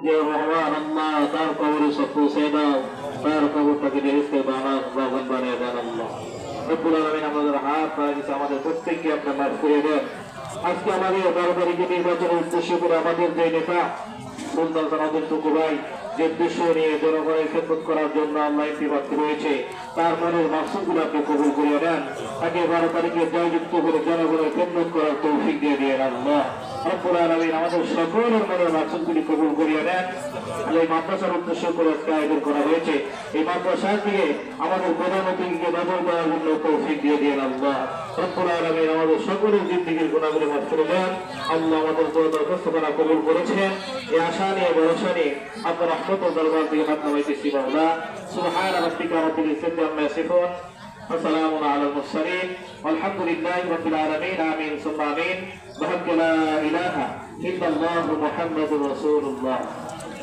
যে রহমান আল্লাহ তার কবরে সব পৌঁছে দাও, তার কবরটাকে বেহেশতে বাগান বানিয়ে দেন আল্লাহ। রব্বুল আলামিন আমাদের হাত পা দিয়েছে, আমাদের প্রত্যেককে আপনার মাফ করে দেন। আজকে আমাদের 12 তারিখে নির্বাচনের উদ্দেশ্য করে আমাদের যে নেতা সুলতান সানাউদ্দিন টুকু ভাই যে উদ্দেশ্য নিয়ে জনগণের খেদমত করার জন্য আল্লাহ প্রার্থী রয়েছে, তার মনের মাকসুদগুলো আপনি কবুল করে নেন। তাকে 12 তারিখে জয়যুক্ত করে জনগণের খেদমত করার তৌফিক দিয়ে দিয়ে আল্লাহ। রব্বুল আলামিন আমাদের সকলের মনের মাকসুদগুলি কবুল করিয়ে নেন। এই মাদ্রাসার উদ্দেশ্য করে আজকে আয়োজন করা হয়েছে, এই মাদ্রাসার দিকে আমাদের প্রধানমন্ত্রীকে নজর দেওয়ার জন্য তৌফিক দিয়ে দিয়ে আল্লাহ। রব্বুল আলামিন আমাদের সকলের জিন্দেগীর গুনাহগুলো মাফ করে দেন আল্লাহ। আমাদের দরখাস্ত করা কবুল করেছেন, এই আশা নিয়ে ভরসা নিয়ে আপনার রহমতের দরবার থেকে হাত নামাইতেছি মাওলা। সুবহান রাব্বিকা রাব্বিল ইজ্জাতি আম্মা ইয়াসিফুন ওয়া সালামুন আলাল মুরসালিন ওয়ালহামদুলিল্লাহি রাব্বিল আলামিন। আমিন সুম্মা আমিন। বিহাক্কি লা ইলাহা ইল্লাল্লাহু মুহাম্মাদুর রাসূলুল্লাহ।